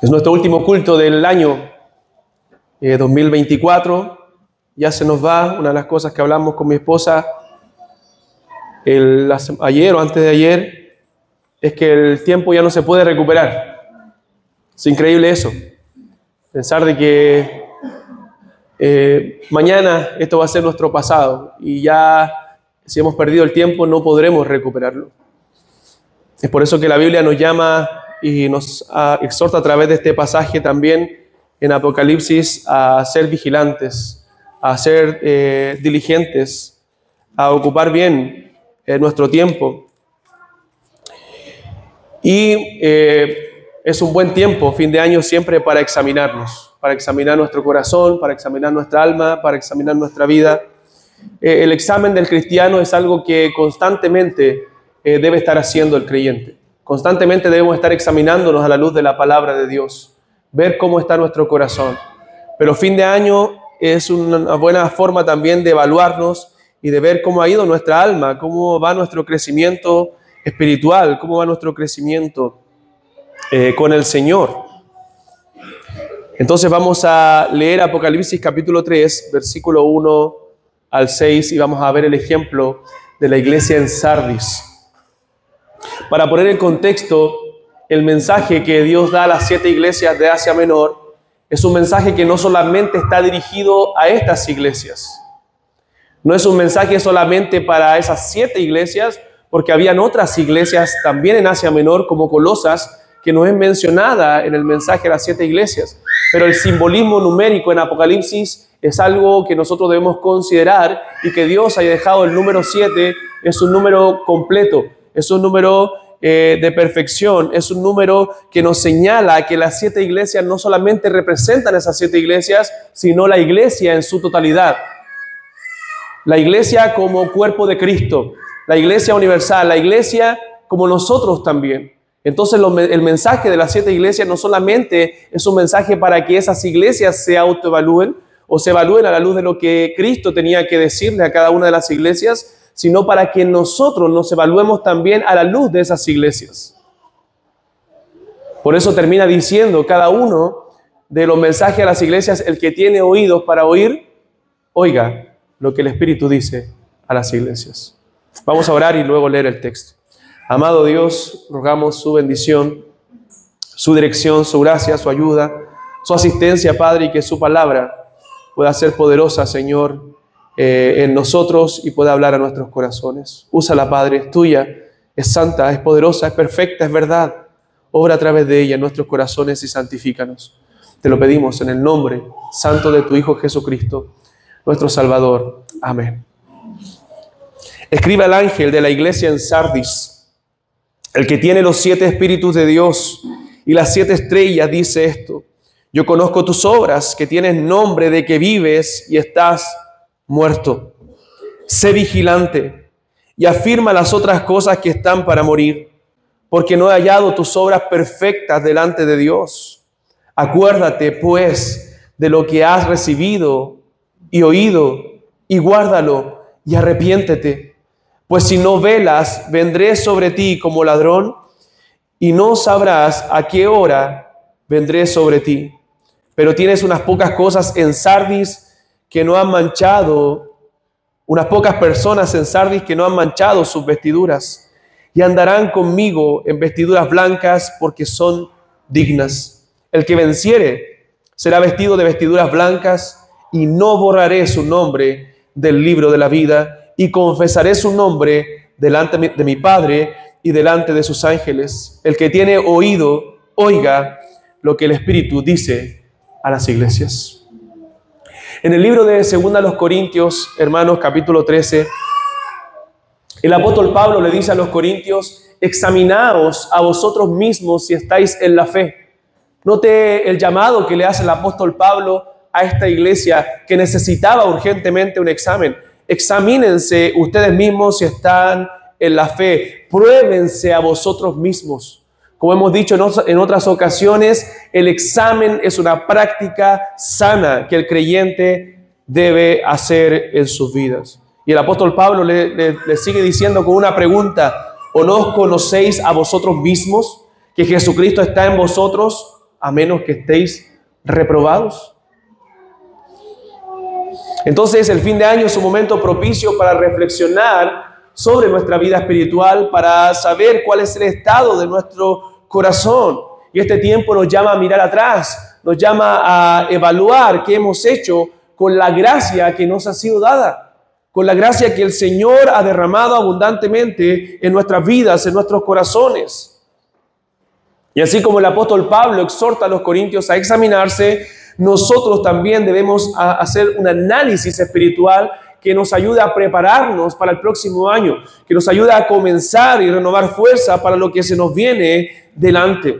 Es nuestro último culto del año 2024. Ya se nos va. Una de las cosas que hablamos con mi esposa ayer o antes de ayer es que el tiempo ya no se puede recuperar. Es increíble eso. Pensar de que mañana esto va a ser nuestro pasado y ya si hemos perdido el tiempo no podremos recuperarlo. Es por eso que la Biblia nos llama y nos exhorta a través de este pasaje también en Apocalipsis a ser vigilantes, a ser diligentes, a ocupar bien nuestro tiempo. Y es un buen tiempo, fin de año, siempre para examinarnos, para examinar nuestro corazón, para examinar nuestra alma, para examinar nuestra vida. El examen del cristiano es algo que constantemente debe estar haciendo el creyente. Constantemente debemos estar examinándonos a la luz de la palabra de Dios, ver cómo está nuestro corazón. Pero fin de año es una buena forma también de evaluarnos y de ver cómo ha ido nuestra alma, cómo va nuestro crecimiento espiritual, cómo va nuestro crecimiento con el Señor. Entonces vamos a leer Apocalipsis capítulo 3, versículo 1 al 6 y vamos a ver el ejemplo de la iglesia en Sardis. Para poner en contexto, el mensaje que Dios da a las 7 iglesias de Asia Menor es un mensaje que no solamente está dirigido a estas iglesias. No es un mensaje solamente para esas 7 iglesias, porque habían otras iglesias también en Asia Menor, como Colosas, que no es mencionada en el mensaje de las 7 iglesias. Pero el simbolismo numérico en Apocalipsis es algo que nosotros debemos considerar, y que Dios haya dejado el número 7 es un número completo, es un número de perfección, es un número que nos señala que las 7 iglesias no solamente representan esas 7 iglesias, sino la iglesia en su totalidad. La iglesia como cuerpo de Cristo, la iglesia universal, la iglesia como nosotros también. Entonces el mensaje de las 7 iglesias no solamente es un mensaje para que esas iglesias se autoevalúen o se evalúen a la luz de lo que Cristo tenía que decirle a cada una de las iglesias, sino para que nosotros nos evaluemos también a la luz de esas iglesias. Por eso termina diciendo cada uno de los mensajes a las iglesias: el que tiene oídos para oír, oiga lo que el Espíritu dice a las iglesias. Vamos a orar y luego leer el texto. Amado Dios, rogamos su bendición, su dirección, su gracia, su ayuda, su asistencia, Padre, y que su palabra pueda ser poderosa, Señor, en nosotros y pueda hablar a nuestros corazones. Úsala, Padre, es tuya, es santa, es poderosa, es perfecta, es verdad. Obra a través de ella en nuestros corazones y santifícanos. Te lo pedimos en el nombre santo de tu Hijo Jesucristo, nuestro Salvador. Amén. Escribe al ángel de la iglesia en Sardis, el que tiene los 7 espíritus de Dios y las 7 estrellas, dice esto: yo conozco tus obras, que tienes nombre de que vives y estás muerto. Sé vigilante y afirma las otras cosas que están para morir, porque no he hallado tus obras perfectas delante de Dios. Acuérdate, pues, de lo que has recibido y oído, y guárdalo y arrepiéntete. Pues si no velas, vendré sobre ti como ladrón, y no sabrás a qué hora vendré sobre ti. Pero tienes unas pocas cosas en Sardis que no han manchado, unas pocas personas en Sardis que no han manchado sus vestiduras, y andarán conmigo en vestiduras blancas, porque son dignas. El que venciere será vestido de vestiduras blancas, y no borraré su nombre del libro de la vida, y confesaré su nombre delante de mi Padre y delante de sus ángeles. El que tiene oído, oiga lo que el Espíritu dice a las iglesias. En el libro de 2 Corintios, hermanos, capítulo 13, el apóstol Pablo le dice a los corintios: examinaos a vosotros mismos si estáis en la fe. Note el llamado que le hace el apóstol Pablo a esta iglesia que necesitaba urgentemente un examen. Examínense ustedes mismos si están en la fe. Pruébense a vosotros mismos. Como hemos dicho en otras ocasiones, el examen es una práctica sana que el creyente debe hacer en sus vidas. Y el apóstol Pablo le sigue diciendo con una pregunta: ¿o no os conocéis a vosotros mismos que Jesucristo está en vosotros, a menos que estéis reprobados. Entonces, el fin de año es un momento propicio para reflexionar sobre nuestra vida espiritual, para saber cuál es el estado de nuestro corazón. Y este tiempo nos llama a mirar atrás, nos llama a evaluar qué hemos hecho con la gracia que nos ha sido dada, con la gracia que el Señor ha derramado abundantemente en nuestras vidas, en nuestros corazones. Y así como el apóstol Pablo exhorta a los corintios a examinarse, nosotros también debemos hacer un análisis espiritual que nos ayude a prepararnos para el próximo año, que nos ayude a comenzar y renovar fuerza para lo que se nos viene delante.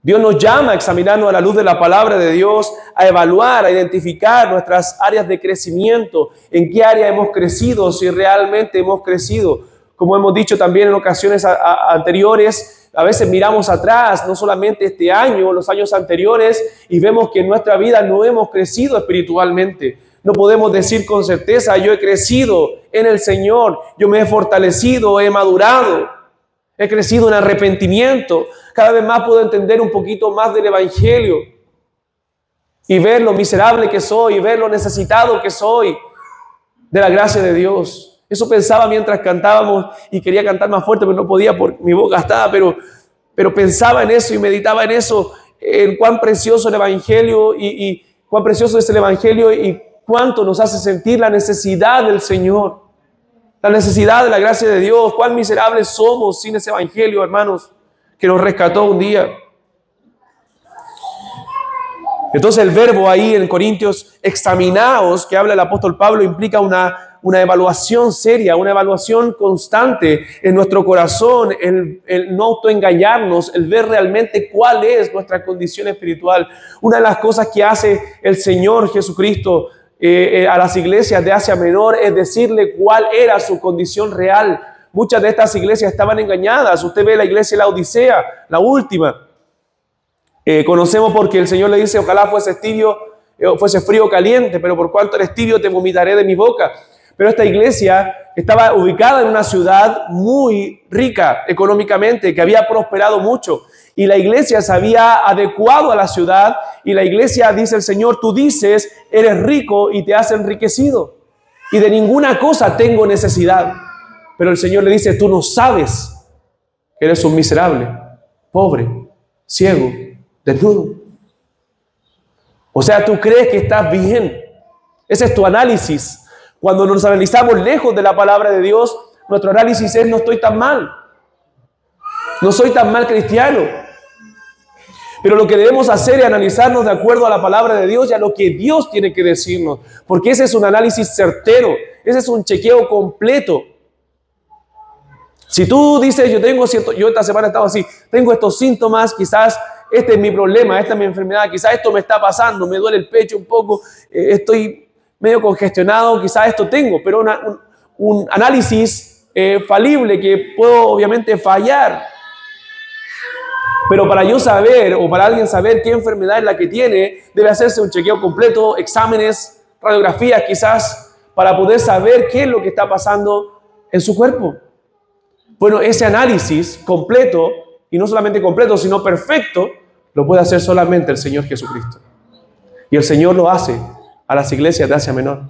Dios nos llama a examinarnos a la luz de la palabra de Dios, a evaluar, a identificar nuestras áreas de crecimiento, en qué área hemos crecido, si realmente hemos crecido. Como hemos dicho también en ocasiones anteriores, a veces miramos atrás, no solamente este año, los años anteriores, y vemos que en nuestra vida no hemos crecido espiritualmente. No podemos decir con certeza, yo he crecido en el Señor, yo me he fortalecido, he madurado, he crecido en arrepentimiento. Cada vez más puedo entender un poquito más del Evangelio y ver lo miserable que soy, y ver lo necesitado que soy de la gracia de Dios. Eso pensaba mientras cantábamos y quería cantar más fuerte, pero no podía porque mi boca estaba, pero pensaba en eso y meditaba en eso, en cuán precioso el Evangelio y cuán precioso es el Evangelio y cuánto nos hace sentir la necesidad del Señor, la necesidad de la gracia de Dios, cuán miserables somos sin ese Evangelio, hermanos, que nos rescató un día. Entonces el verbo ahí en Corintios, examinaos, que habla el apóstol Pablo, implica una evaluación seria, una evaluación constante en nuestro corazón, el no autoengañarnos, el ver realmente cuál es nuestra condición espiritual. Una de las cosas que hace el Señor Jesucristo a las iglesias de Asia Menor es decirle cuál era su condición real. Muchas de estas iglesias estaban engañadas. Usted ve la iglesia de la Odisea, la última. Conocemos porque el Señor le dice, ojalá fuese tibio, fuese frío o caliente, pero por cuanto eres tibio te vomitaré de mi boca. Pero esta iglesia estaba ubicada en una ciudad muy rica económicamente, que había prosperado mucho. Y la iglesia se había adecuado a la ciudad. Y la iglesia, dice el Señor, tú dices, eres rico y te has enriquecido. Y de ninguna cosa tengo necesidad. Pero el Señor le dice, tú no sabes que eres un miserable, pobre, ciego, desnudo. O sea, tú crees que estás bien. Ese es tu análisis. Cuando nos analizamos lejos de la palabra de Dios, nuestro análisis es, no estoy tan mal. No soy tan mal cristiano. Pero lo que debemos hacer es analizarnos de acuerdo a la palabra de Dios y a lo que Dios tiene que decirnos. Porque ese es un análisis certero. Ese es un chequeo completo. Si tú dices, yo esta semana he estado así, tengo estos síntomas, quizás este es mi problema, esta es mi enfermedad, quizás esto me está pasando, me duele el pecho un poco, estoy medio congestionado, quizás esto tengo, pero un análisis falible que puedo obviamente fallar. Pero para yo saber, o para alguien saber qué enfermedad es la que tiene, debe hacerse un chequeo completo, exámenes, radiografías quizás, para poder saber qué es lo que está pasando en su cuerpo. Bueno, ese análisis completo, y no solamente completo, sino perfecto, lo puede hacer solamente el Señor Jesucristo. Y el Señor lo hace a las iglesias de Asia Menor.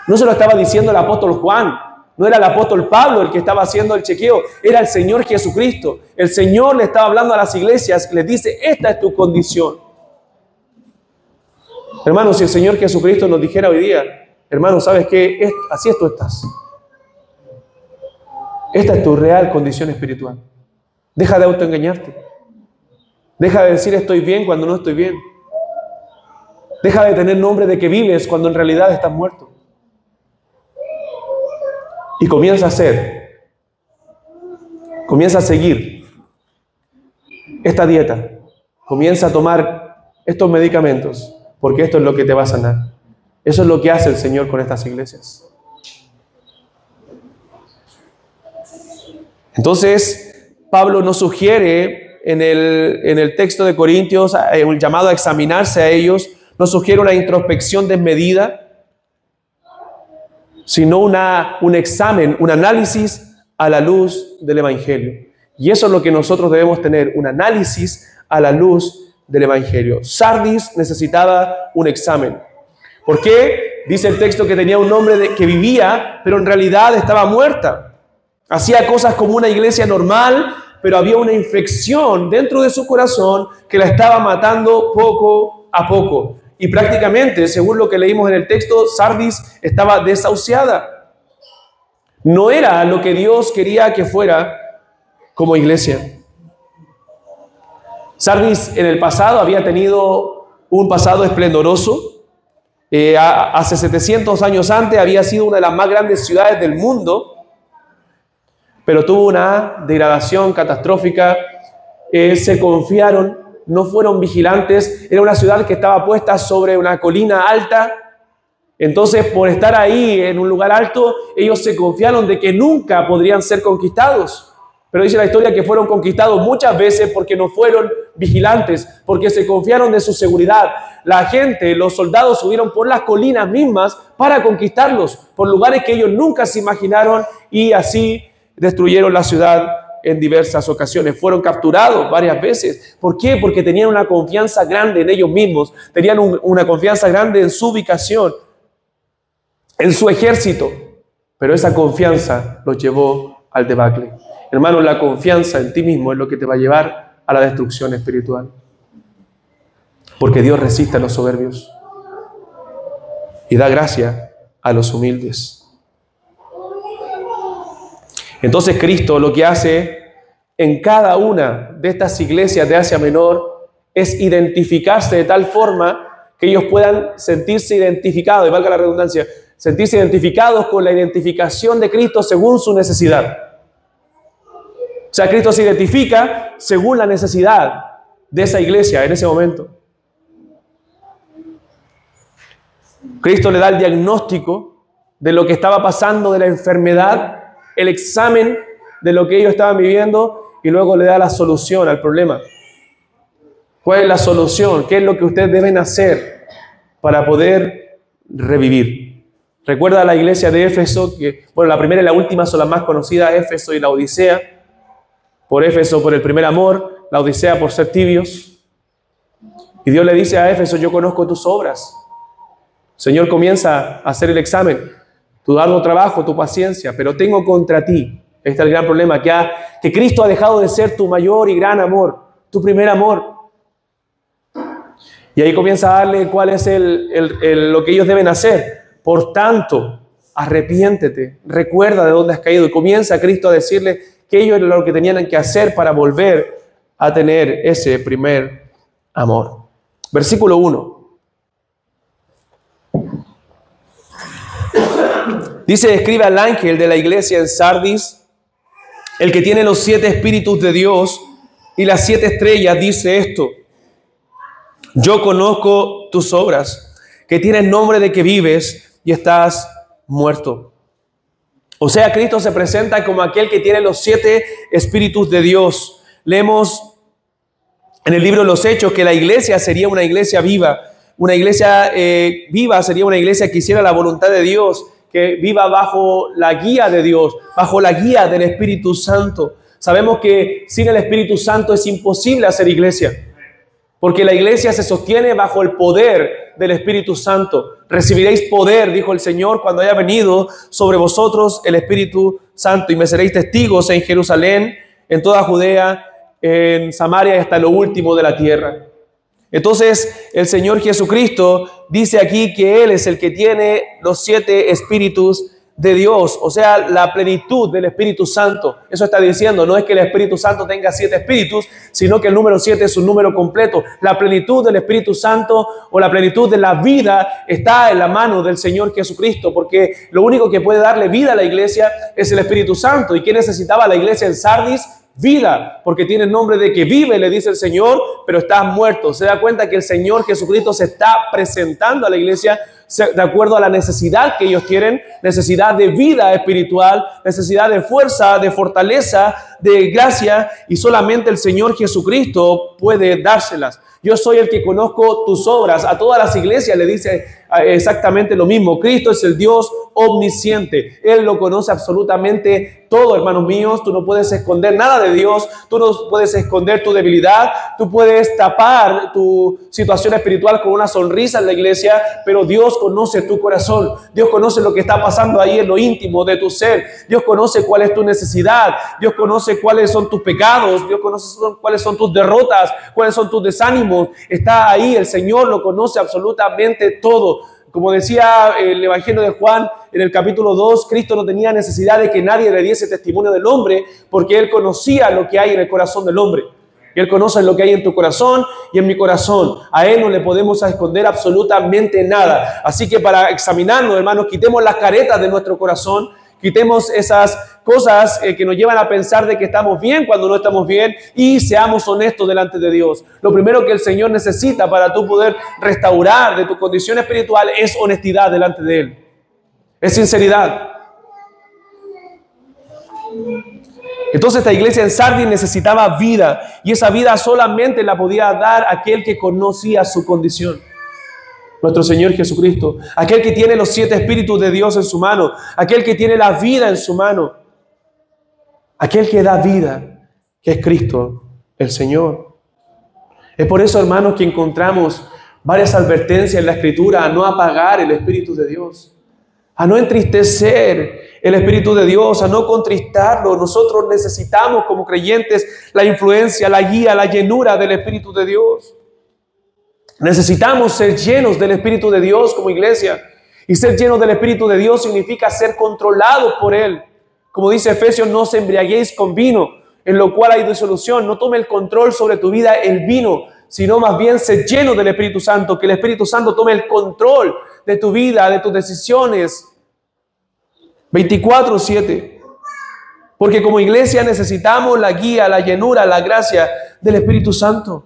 No se lo estaba diciendo el apóstol Juan, no era el apóstol Pablo el que estaba haciendo el chequeo, era el Señor Jesucristo. El Señor le estaba hablando a las iglesias, les dice, esta es tu condición. Hermanos, si el Señor Jesucristo nos dijera hoy día, hermanos, ¿sabes qué? Así es tú estás. Esta es tu real condición espiritual. Deja de autoengañarte. Deja de decir estoy bien cuando no estoy bien. Deja de tener nombre de que vives cuando en realidad estás muerto. Y comienza a seguir esta dieta. Comienza a tomar estos medicamentos, porque esto es lo que te va a sanar. Eso es lo que hace el Señor con estas iglesias. Entonces, Pablo nos sugiere en el texto de Corintios, un llamado a examinarse a ellos, nos sugiere una introspección desmedida, sino un examen, un análisis a la luz del Evangelio. Y eso es lo que nosotros debemos tener, un análisis a la luz del Evangelio. Sardis necesitaba un examen. ¿Por qué? Dice el texto que tenía un hombre que vivía, pero en realidad estaba muerta. Hacía cosas como una iglesia normal, pero había una infección dentro de su corazón que la estaba matando poco a poco. Y prácticamente, según lo que leímos en el texto, Sardis estaba desahuciada. No era lo que Dios quería que fuera como iglesia. Sardis en el pasado había tenido un pasado esplendoroso. Hace 700 años antes había sido una de las más grandes ciudades del mundo, pero tuvo una degradación catastrófica. Se confiaron, no fueron vigilantes. Era una ciudad que estaba puesta sobre una colina alta. Entonces, por estar ahí en un lugar alto, ellos se confiaron de que nunca podrían ser conquistados. Pero dice la historia que fueron conquistados muchas veces porque no fueron vigilantes, porque se confiaron de su seguridad. La gente, los soldados subieron por las colinas mismas para conquistarlos, por lugares que ellos nunca se imaginaron, y así destruyeron la ciudad en diversas ocasiones. Fueron capturados varias veces. ¿Por qué? Porque tenían una confianza grande en ellos mismos, tenían una confianza grande en su ubicación, en su ejército, pero esa confianza los llevó al debacle. Hermanos, la confianza en ti mismo es lo que te va a llevar a la destrucción espiritual. Porque Dios resiste a los soberbios y da gracia a los humildes. Entonces Cristo lo que hace en cada una de estas iglesias de Asia Menor es identificarse de tal forma que ellos puedan sentirse identificados, y valga la redundancia, sentirse identificados con la identificación de Cristo según su necesidad. O sea, Cristo se identifica según la necesidad de esa iglesia en ese momento. Cristo le da el diagnóstico de lo que estaba pasando, de la enfermedad, el examen de lo que ellos estaban viviendo, y luego le da la solución al problema. ¿Cuál es la solución? ¿Qué es lo que ustedes deben hacer para poder revivir? Recuerda la iglesia de Éfeso, que, bueno, la primera y la última son las más conocidas, Éfeso y la Odisea. Por Éfeso, por el primer amor, la Odisea por ser tibios. Y Dios le dice a Éfeso: yo conozco tus obras. Señor, comienza a hacer el examen, tu arduo trabajo, tu paciencia, pero tengo contra ti, este es el gran problema, que Cristo ha dejado de ser tu mayor y gran amor, tu primer amor. Y ahí comienza a darle cuál es lo que ellos deben hacer. Por tanto, arrepiéntete, recuerda de dónde has caído, y comienza Cristo a decirle que ellos era lo que tenían que hacer para volver a tener ese primer amor. Versículo 1. Dice: escribe al ángel de la iglesia en Sardis, el que tiene los 7 espíritus de Dios y las 7 estrellas, dice esto: yo conozco tus obras, que tienes nombre de que vives y estás muerto. O sea, Cristo se presenta como aquel que tiene los 7 espíritus de Dios. Leemos en el libro de los Hechos que la iglesia sería una iglesia viva. Una iglesia viva sería una iglesia que hiciera la voluntad de Dios, que viva bajo la guía de Dios, bajo la guía del Espíritu Santo. Sabemos que sin el Espíritu Santo es imposible hacer iglesia, porque la iglesia se sostiene bajo el poder del Espíritu Santo. Recibiréis poder, dijo el Señor, cuando haya venido sobre vosotros el Espíritu Santo, y me seréis testigos en Jerusalén, en toda Judea, en Samaria y hasta lo último de la tierra. Entonces, el Señor Jesucristo dice aquí que Él es el que tiene los 7 espíritus de Dios, o sea, la plenitud del Espíritu Santo. Eso está diciendo, no es que el Espíritu Santo tenga 7 espíritus, sino que el número 7 es un número completo. La plenitud del Espíritu Santo o la plenitud de la vida está en la mano del Señor Jesucristo, porque lo único que puede darle vida a la iglesia es el Espíritu Santo. ¿Y qué necesitaba la iglesia en Sardis? Vida, porque tiene el nombre de que vive, le dice el Señor, pero estás muerto. Se da cuenta que el Señor Jesucristo se está presentando a la iglesia de acuerdo a la necesidad que ellos tienen, necesidad de vida espiritual, necesidad de fuerza, de fortaleza, de gracia, y solamente el Señor Jesucristo puede dárselas. Yo soy el que conozco tus obras. A todas las iglesias le dice exactamente lo mismo. Cristo es el Dios omnisciente. Él lo conoce absolutamente todo, hermanos míos. Tú no puedes esconder nada de Dios. Tú no puedes esconder tu debilidad. Tú puedes tapar tu situación espiritual con una sonrisa en la iglesia, pero Dios conoce tu corazón. Dios conoce lo que está pasando ahí en lo íntimo de tu ser. Dios conoce cuál es tu necesidad. Dios conoce cuáles son tus pecados. Dios conoce cuáles son tus derrotas, cuáles son tus desánimos. Está ahí, el Señor lo conoce absolutamente todo. Como decía el Evangelio de Juan en el capítulo 2, Cristo no tenía necesidad de que nadie le diese testimonio del hombre, porque Él conocía lo que hay en el corazón del hombre. Y Él conoce lo que hay en tu corazón y en mi corazón. A Él no le podemos esconder absolutamente nada. Así que para examinarnos, hermanos, quitemos las caretas de nuestro corazón. Quitemos esas cosas que nos llevan a pensar de que estamos bien cuando no estamos bien y seamos honestos delante de Dios. Lo primero que el Señor necesita para tú poder restaurar de tu condición espiritual es honestidad delante de Él. Es sinceridad. Entonces esta iglesia en Sardis necesitaba vida y esa vida solamente la podía dar aquel que conocía su condición. Nuestro Señor Jesucristo, aquel que tiene los 7 espíritus de Dios en su mano, aquel que tiene la vida en su mano, aquel que da vida, que es Cristo, el Señor. Es por eso, hermanos, que encontramos varias advertencias en la Escritura a no apagar el Espíritu de Dios, a no entristecer el Espíritu de Dios, a no contristarlo. Nosotros necesitamos como creyentes la influencia, la guía, la llenura del Espíritu de Dios. Necesitamos ser llenos del Espíritu de Dios como iglesia. Y ser llenos del Espíritu de Dios significa ser controlados por Él. Como dice Efesios, no os embriaguéis con vino, en lo cual hay disolución. No tome el control sobre tu vida el vino, sino más bien ser lleno del Espíritu Santo. Que el Espíritu Santo tome el control de tu vida, de tus decisiones. 24/7. Porque como iglesia necesitamos la guía, la llenura, la gracia del Espíritu Santo.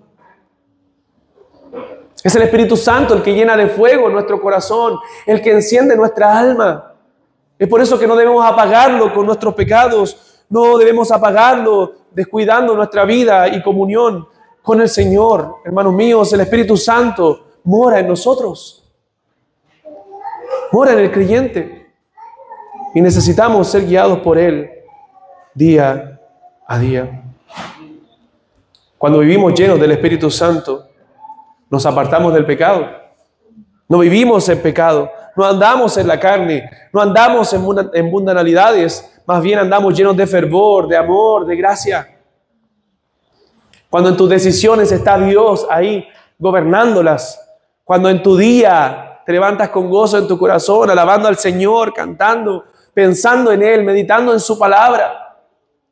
Es el Espíritu Santo el que llena de fuego nuestro corazón, el que enciende nuestra alma. Es por eso que no debemos apagarlo con nuestros pecados, no debemos apagarlo descuidando nuestra vida y comunión con el Señor. Hermanos míos, el Espíritu Santo mora en nosotros, mora en el creyente y necesitamos ser guiados por Él día a día. Cuando vivimos llenos del Espíritu Santo, nos apartamos del pecado. No vivimos en pecado. No andamos en la carne. No andamos en mundanalidades. Más bien andamos llenos de fervor, de amor, de gracia. Cuando en tus decisiones está Dios ahí gobernándolas. Cuando en tu día te levantas con gozo en tu corazón, alabando al Señor, cantando, pensando en Él, meditando en su palabra.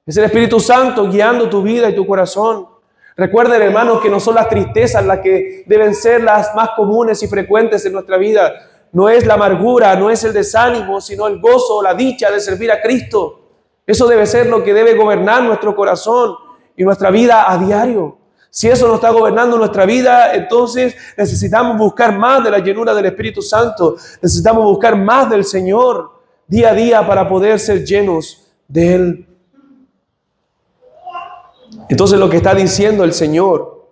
Es el Espíritu Santo guiando tu vida y tu corazón. Recuerden, hermanos, que no son las tristezas las que deben ser las más comunes y frecuentes en nuestra vida. No es la amargura, no es el desánimo, sino el gozo, la dicha de servir a Cristo. Eso debe ser lo que debe gobernar nuestro corazón y nuestra vida a diario. Si eso no está gobernando nuestra vida, entonces necesitamos buscar más de la llenura del Espíritu Santo. Necesitamos buscar más del Señor día a día para poder ser llenos de Él. Entonces lo que está diciendo el Señor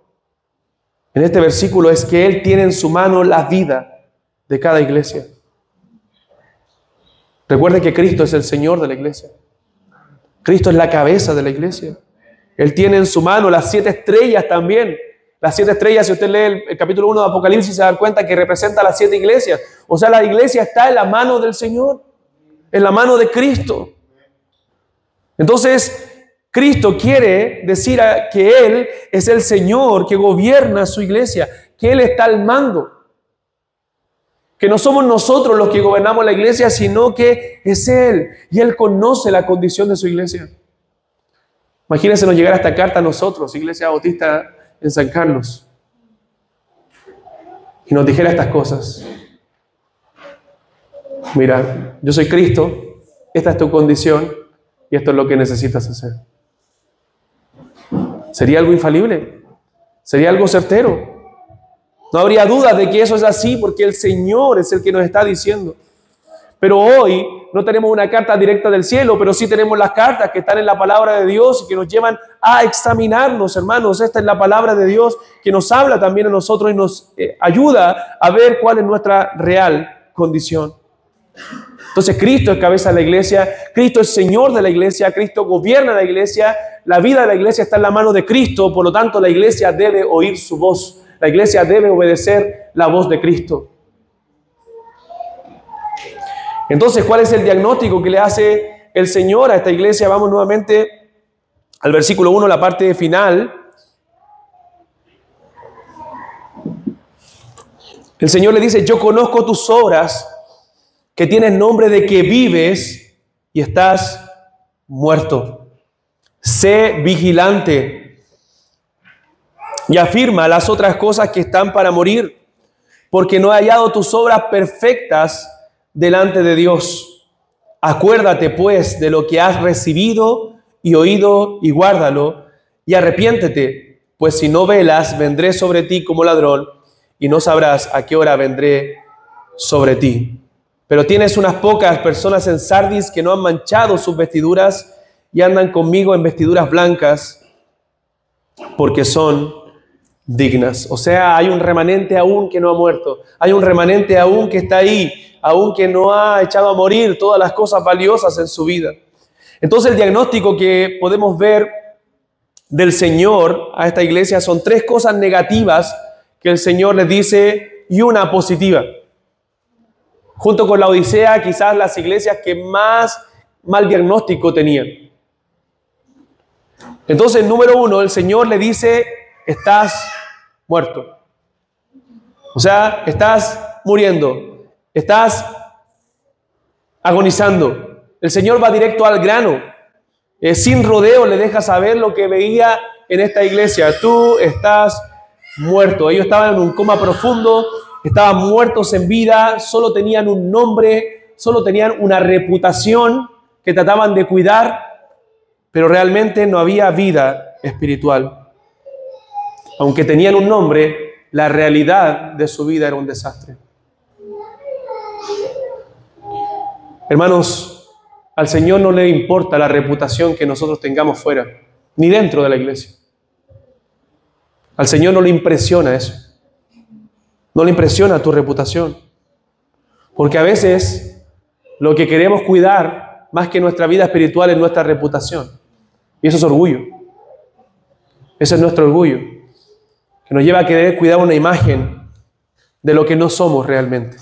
en este versículo es que Él tiene en su mano la vida de cada iglesia. Recuerde que Cristo es el Señor de la iglesia. Cristo es la cabeza de la iglesia. Él tiene en su mano las 7 estrellas también. Las 7 estrellas, si usted lee el capítulo 1 de Apocalipsis, se da cuenta que representa las 7 iglesias. O sea, la iglesia está en la mano del Señor, en la mano de Cristo. Entonces, Cristo quiere decir que Él es el Señor que gobierna su iglesia, que Él está al mando. Que no somos nosotros los que gobernamos la iglesia, sino que es Él. Y Él conoce la condición de su iglesia. Imagínense nos llegara esta carta a nosotros, Iglesia Bautista en San Carlos, y nos dijera estas cosas. Mira, yo soy Cristo, esta es tu condición y esto es lo que necesitas hacer. ¿Sería algo infalible? ¿Sería algo certero? No habría duda de que eso es así porque el Señor es el que nos está diciendo. Pero hoy no tenemos una carta directa del cielo, pero sí tenemos las cartas que están en la palabra de Dios y que nos llevan a examinarnos, hermanos. Esta es la palabra de Dios que nos habla también a nosotros y nos ayuda a ver cuál es nuestra real condición. Entonces Cristo es cabeza de la iglesia, Cristo es Señor de la iglesia, Cristo gobierna la iglesia, la vida de la iglesia está en la mano de Cristo, por lo tanto la iglesia debe oír su voz, la iglesia debe obedecer la voz de Cristo. Entonces, ¿cuál es el diagnóstico que le hace el Señor a esta iglesia? Vamos nuevamente al versículo 1, la parte final. El Señor le dice, yo conozco tus obras, que tienes nombre de que vives y estás muerto. Sé vigilante y afirma las otras cosas que están para morir, porque no he hallado tus obras perfectas delante de Dios. Acuérdate pues de lo que has recibido y oído y guárdalo y arrepiéntete, pues si no velas, vendré sobre ti como ladrón y no sabrás a qué hora vendré sobre ti. Pero tienes unas pocas personas en Sardis que no han manchado sus vestiduras y andan conmigo en vestiduras blancas porque son dignas. O sea, hay un remanente aún que no ha muerto. Hay un remanente aún que está ahí, aún que no ha echado a morir todas las cosas valiosas en su vida. Entonces el diagnóstico que podemos ver del Señor a esta iglesia son 3 cosas negativas que el Señor les dice y una positiva. Junto con la Odisea, quizás las iglesias que más mal diagnóstico tenían. Entonces, número 1, el Señor le dice, estás muerto. O sea, estás muriendo, estás agonizando. El Señor va directo al grano. Sin rodeo le deja saber lo que veía en esta iglesia. Tú estás muerto. Ellos estaban en un coma profundo. Estaban muertos en vida, solo tenían un nombre, solo tenían una reputación que trataban de cuidar, pero realmente no había vida espiritual. Aunque tenían un nombre, la realidad de su vida era un desastre. Hermanos, al Señor no le importa la reputación que nosotros tengamos fuera, ni dentro de la iglesia. Al Señor no le impresiona eso. No le impresiona tu reputación. Porque a veces lo que queremos cuidar más que nuestra vida espiritual es nuestra reputación. Y eso es orgullo. Ese es nuestro orgullo. Que nos lleva a querer cuidar una imagen de lo que no somos realmente.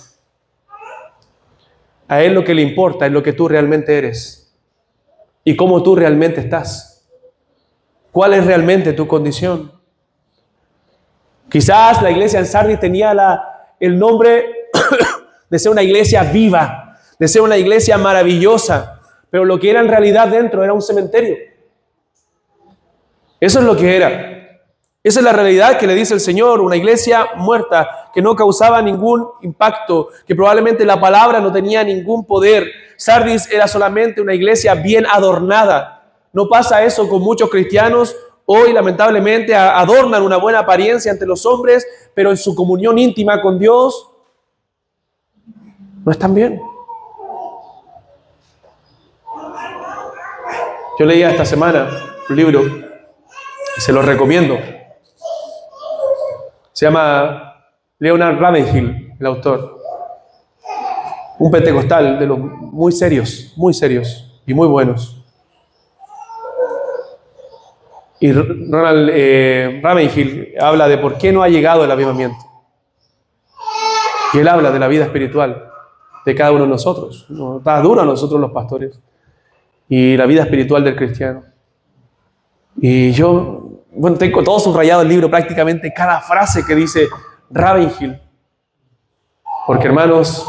A Él lo que le importa es lo que tú realmente eres. Y cómo tú realmente estás. ¿Cuál es realmente tu condición? Quizás la iglesia en Sardis tenía el nombre de ser una iglesia viva, de ser una iglesia maravillosa, pero lo que era en realidad dentro era un cementerio. Eso es lo que era. Esa es la realidad que le dice el Señor, una iglesia muerta, que no causaba ningún impacto, que probablemente la palabra no tenía ningún poder. Sardis era solamente una iglesia bien adornada. No pasa eso con muchos cristianos. Hoy, lamentablemente, adornan una buena apariencia ante los hombres, pero en su comunión íntima con Dios no están bien. Yo leía esta semana un libro y se lo recomiendo. Se llama Leonard Ravenhill, el autor. Un pentecostal de los muy serios y muy buenos. Y Ronald Ravenhill habla de por qué no ha llegado el avivamiento. Y él habla de la vida espiritual de cada uno de nosotros. Nos da duro a nosotros los pastores. Y la vida espiritual del cristiano. Y yo, tengo todo subrayado el libro, prácticamente cada frase que dice Ravenhill. Porque, hermanos,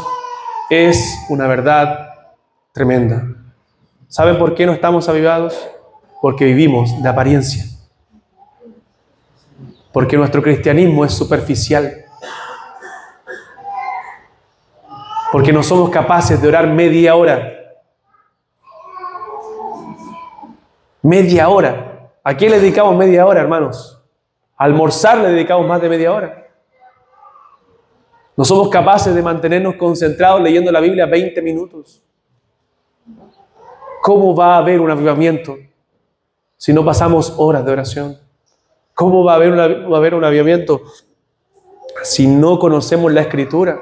es una verdad tremenda. ¿Saben por qué no estamos avivados? Porque vivimos de apariencia. Porque nuestro cristianismo es superficial. Porque no somos capaces de orar media hora. Media hora. ¿A qué le dedicamos media hora, hermanos? A almorzar le dedicamos más de media hora. No somos capaces de mantenernos concentrados leyendo la Biblia 20 minutos. ¿Cómo va a haber un avivamiento si no pasamos horas de oración? ¿Cómo va a haber un avivamiento si no conocemos la Escritura?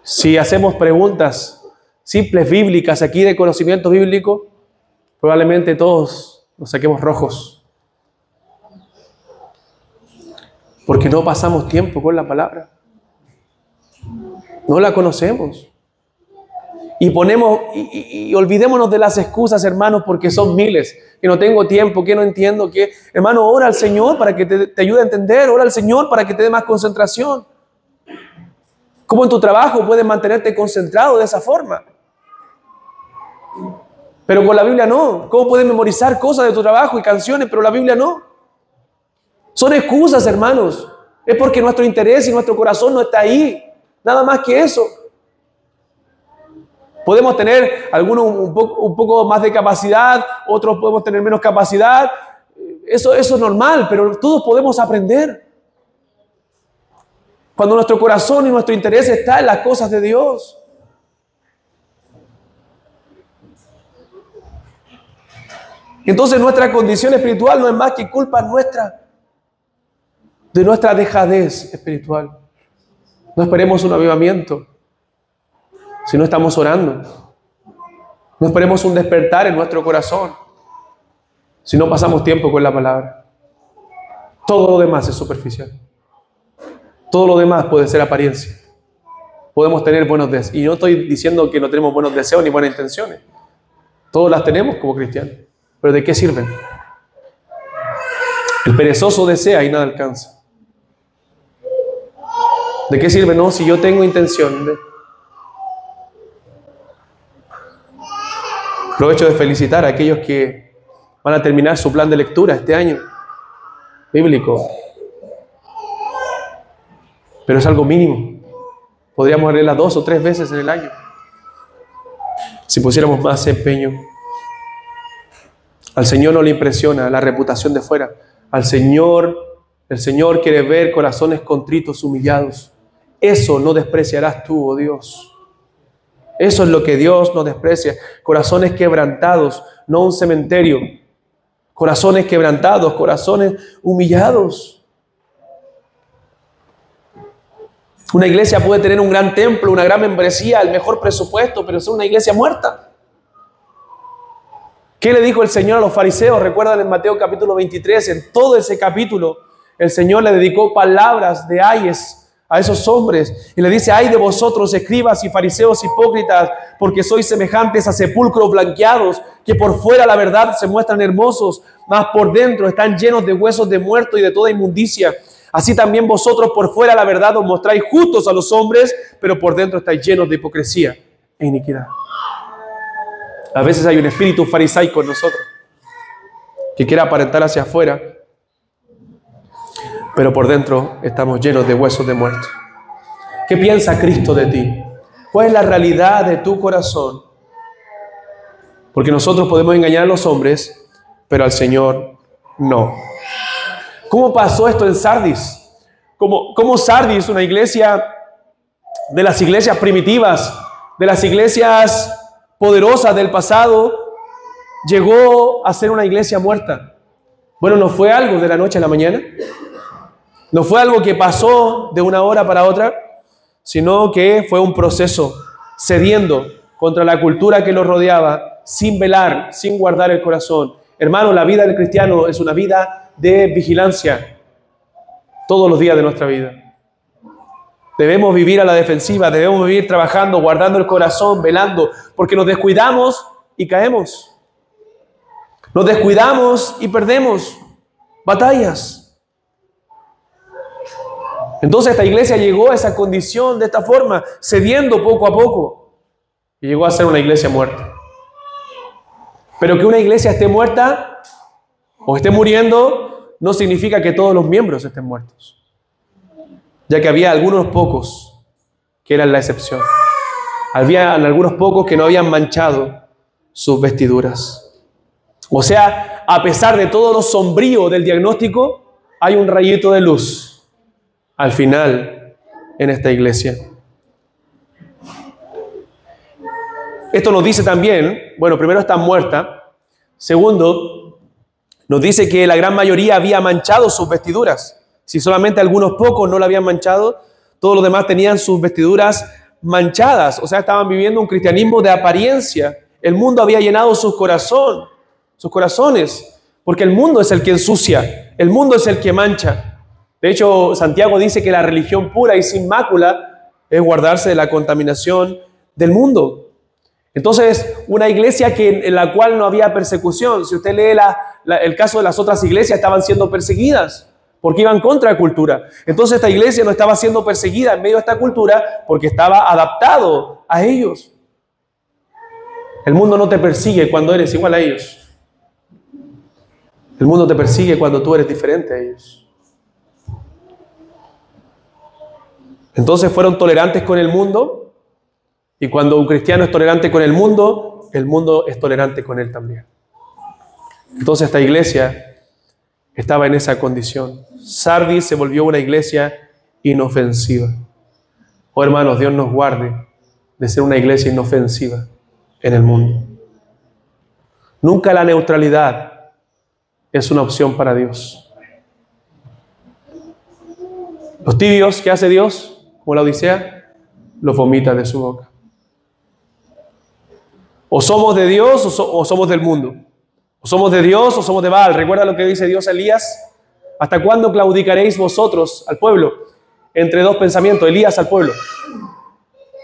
Si hacemos preguntas simples bíblicas aquí de conocimiento bíblico, probablemente todos nos saquemos rojos. Porque no pasamos tiempo con la palabra. No la conocemos. Y olvidémonos de las excusas, hermanos, porque son miles. Que no tengo tiempo, que no entiendo, que... Hermano, ora al Señor para que te ayude a entender. Ora al Señor para que te dé más concentración. ¿Cómo en tu trabajo puedes mantenerte concentrado de esa forma? Pero con la Biblia no. ¿Cómo puedes memorizar cosas de tu trabajo y canciones, pero la Biblia no? Son excusas, hermanos. Es porque nuestro interés y nuestro corazón no está ahí. Nada más que eso. Podemos tener algunos un poco más de capacidad, otros podemos tener menos capacidad. Eso es normal, pero todos podemos aprender. Cuando nuestro corazón y nuestro interés está en las cosas de Dios. Entonces nuestra condición espiritual no es más que culpa nuestra, de nuestra dejadez espiritual. No esperemos un avivamiento si no estamos orando. No esperemos un despertar en nuestro corazón si no pasamos tiempo con la palabra. Todo lo demás es superficial. Todo lo demás puede ser apariencia. Podemos tener buenos deseos. Y no estoy diciendo que no tenemos buenos deseos ni buenas intenciones. Todos las tenemos como cristianos. ¿Pero de qué sirven? El perezoso desea y nada alcanza. ¿De qué sirve? No, si yo tengo intención de... Aprovecho de felicitar a aquellos que van a terminar su plan de lectura este año bíblico. Pero es algo mínimo. Podríamos leerla 2 o 3 veces en el año si pusiéramos más empeño. Al Señor no le impresiona la reputación de fuera. El Señor quiere ver corazones contritos, humillados. Eso no despreciarás tú, oh Dios. Eso es lo que Dios no desprecia. Corazones quebrantados, no un cementerio. Corazones quebrantados, corazones humillados. Una iglesia puede tener un gran templo, una gran membresía, el mejor presupuesto, pero es una iglesia muerta. ¿Qué le dijo el Señor a los fariseos? Recuerdan en Mateo capítulo 23, en todo ese capítulo, el Señor le dedicó palabras de ayes a esos hombres. Y le dice, ay de vosotros, escribas y fariseos hipócritas, porque sois semejantes a sepulcros blanqueados, que por fuera la verdad se muestran hermosos, mas por dentro están llenos de huesos de muerto y de toda inmundicia. Así también vosotros por fuera la verdad os mostráis justos a los hombres, pero por dentro estáis llenos de hipocresía e iniquidad. A veces hay un espíritu farisaico en nosotros que quiere aparentar hacia afuera, pero por dentro estamos llenos de huesos de muerto. ¿Qué piensa Cristo de ti? ¿Cuál es la realidad de tu corazón? Porque nosotros podemos engañar a los hombres, pero al Señor no. ¿Cómo pasó esto en Sardis? ¿Cómo Sardis, una iglesia de las iglesias primitivas, de las iglesias poderosas del pasado, llegó a ser una iglesia muerta? Bueno, no fue algo de la noche a la mañana. No fue algo que pasó de una hora para otra, sino que fue un proceso, cediendo contra la cultura que lo rodeaba, sin velar, sin guardar el corazón. Hermano, la vida del cristiano es una vida de vigilancia todos los días de nuestra vida. Debemos vivir a la defensiva, debemos vivir trabajando, guardando el corazón, velando, porque nos descuidamos y caemos. Nos descuidamos y perdemos batallas. Entonces esta iglesia llegó a esa condición de esta forma, cediendo poco a poco, y llegó a ser una iglesia muerta. Pero que una iglesia esté muerta o esté muriendo no significa que todos los miembros estén muertos, ya que había algunos pocos que eran la excepción. Había algunos pocos que no habían manchado sus vestiduras. O sea, a pesar de todo lo sombrío del diagnóstico, hay un rayito de luz al final en esta iglesia. Esto nos dice también, bueno, primero está muerta. Segundo, nos dice que la gran mayoría había manchado sus vestiduras. Si solamente algunos pocos no la habían manchado, todos los demás tenían sus vestiduras manchadas. O sea, estaban viviendo un cristianismo de apariencia. El mundo había llenado sus corazones, porque el mundo es el que ensucia, el mundo es el que mancha. De hecho, Santiago dice que la religión pura y sin mácula es guardarse de la contaminación del mundo. Entonces, una iglesia en la cual no había persecución. Si usted lee el caso de las otras iglesias, estaban siendo perseguidas porque iban contra la cultura. Entonces, esta iglesia no estaba siendo perseguida en medio de esta cultura porque estaba adaptado a ellos. El mundo no te persigue cuando eres igual a ellos. El mundo te persigue cuando tú eres diferente a ellos. Entonces fueron tolerantes con el mundo, y cuando un cristiano es tolerante con el mundo es tolerante con él también. Entonces esta iglesia estaba en esa condición. Sardis se volvió una iglesia inofensiva. Oh hermanos, Dios nos guarde de ser una iglesia inofensiva en el mundo. Nunca la neutralidad es una opción para Dios. Los tibios, ¿qué hace Dios? Como la Odisea, los vomita de su boca. O somos de Dios o somos del mundo. O somos de Dios o somos de Baal. ¿Recuerda lo que dice Dios a Elías? ¿Hasta cuándo claudicaréis vosotros al pueblo? Entre dos pensamientos, Elías al pueblo.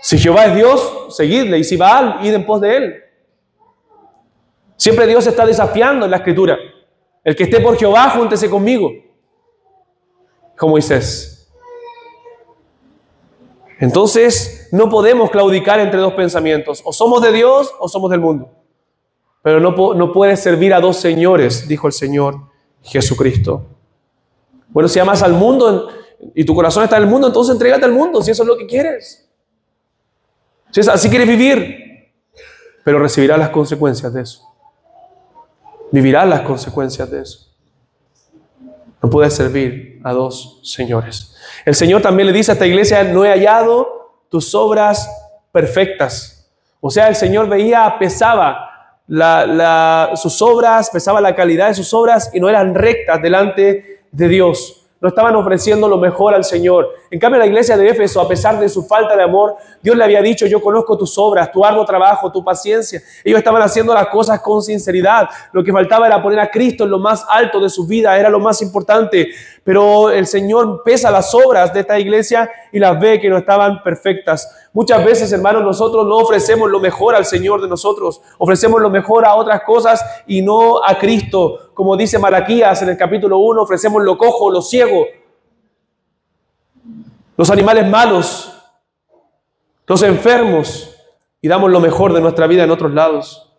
Si Jehová es Dios, seguidle. Y si Baal, id en pos de él. Siempre Dios está desafiando en la Escritura. El que esté por Jehová, júntese conmigo. Como Moisés. Entonces, no podemos claudicar entre dos pensamientos. O somos de Dios o somos del mundo. Pero no puedes servir a dos señores, dijo el Señor Jesucristo. Bueno, si amas al mundo y tu corazón está en el mundo, entonces entrégate al mundo, si eso es lo que quieres. Si es así quieres vivir, pero recibirás las consecuencias de eso. Vivirás las consecuencias de eso. No puedes servir a dos señores. El Señor también le dice a esta iglesia: no he hallado tus obras perfectas. O sea, el Señor pesaba sus obras, pesaba la calidad de sus obras y no eran rectas delante de Dios. No estaban ofreciendo lo mejor al Señor. En cambio, la iglesia de Éfeso, a pesar de su falta de amor, Dios le había dicho: yo conozco tus obras, tu arduo trabajo, tu paciencia. Ellos estaban haciendo las cosas con sinceridad. Lo que faltaba era poner a Cristo en lo más alto de su vida, era lo más importante. Pero el Señor pesa las obras de esta iglesia y las ve que no estaban perfectas. Muchas veces, hermanos, nosotros no ofrecemos lo mejor al Señor de nosotros. Ofrecemos lo mejor a otras cosas y no a Cristo. Como dice Malaquías en el capítulo 1, ofrecemos lo cojo, lo ciego, los animales malos, los enfermos, y damos lo mejor de nuestra vida en otros lados.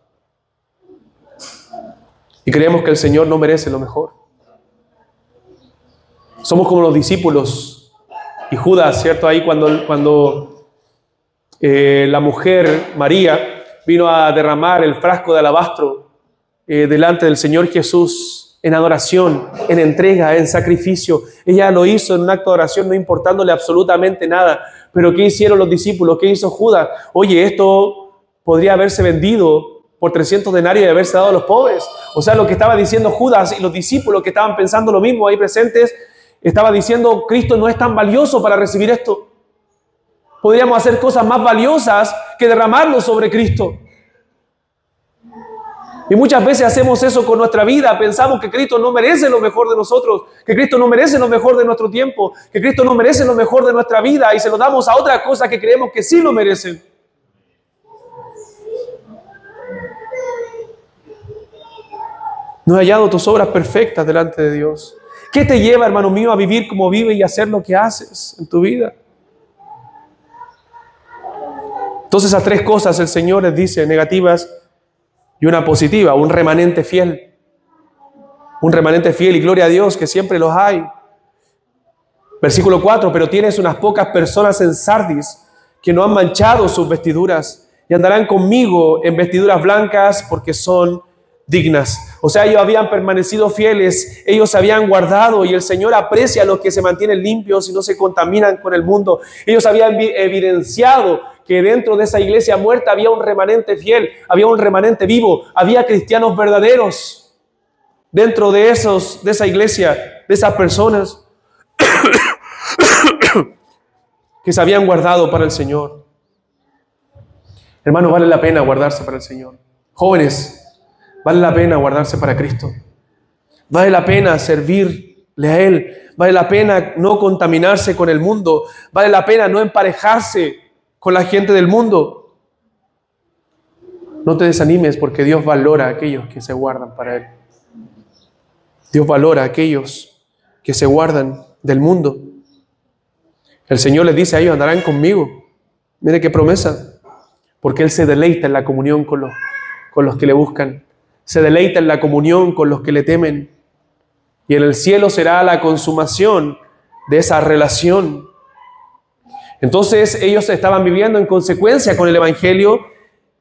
Y creemos que el Señor no merece lo mejor. Somos como los discípulos y Judas, ¿cierto? Ahí cuando la mujer María vino a derramar el frasco de alabastro delante del Señor Jesús en adoración, en entrega, en sacrificio. Ella lo hizo en un acto de oración, no importándole absolutamente nada. Pero ¿qué hicieron los discípulos? ¿Qué hizo Judas? Oye, esto podría haberse vendido por 300 denarios y haberse dado a los pobres. O sea, lo que estaba diciendo Judas y los discípulos que estaban pensando lo mismo ahí presentes, estaba diciendo: Cristo no es tan valioso para recibir esto. Podríamos hacer cosas más valiosas que derramarlo sobre Cristo. Y muchas veces hacemos eso con nuestra vida. Pensamos que Cristo no merece lo mejor de nosotros, que Cristo no merece lo mejor de nuestro tiempo, que Cristo no merece lo mejor de nuestra vida, y se lo damos a otras cosas que creemos que sí lo merecen. No he hallado tus obras perfectas delante de Dios. ¿Qué te lleva, hermano mío, a vivir como vives y hacer lo que haces en tu vida? Entonces, a tres cosas el Señor les dice negativas y una positiva: un remanente fiel. Un remanente fiel, y gloria a Dios que siempre los hay. Versículo 4: pero tienes unas pocas personas en Sardis que no han manchado sus vestiduras y andarán conmigo en vestiduras blancas porque son dignas. O sea, ellos habían permanecido fieles, ellos se habían guardado, y el Señor aprecia a los que se mantienen limpios y no se contaminan con el mundo. Ellos habían evidenciado que dentro de esa iglesia muerta había un remanente fiel, había un remanente vivo, había cristianos verdaderos dentro de esa iglesia, de esas personas que se habían guardado para el Señor. Hermanos, vale la pena guardarse para el Señor. Jóvenes, vale la pena guardarse para Cristo. Vale la pena servirle a Él. Vale la pena no contaminarse con el mundo. Vale la pena no emparejarse con la gente del mundo. No te desanimes porque Dios valora a aquellos que se guardan para Él. Dios valora a aquellos que se guardan del mundo. El Señor les dice a ellos, andarán conmigo. Mire qué promesa. Porque Él se deleita en la comunión con los que le buscan. Se deleita en la comunión con los que le temen. Y en el cielo será la consumación de esa relación. Entonces ellos estaban viviendo en consecuencia con el Evangelio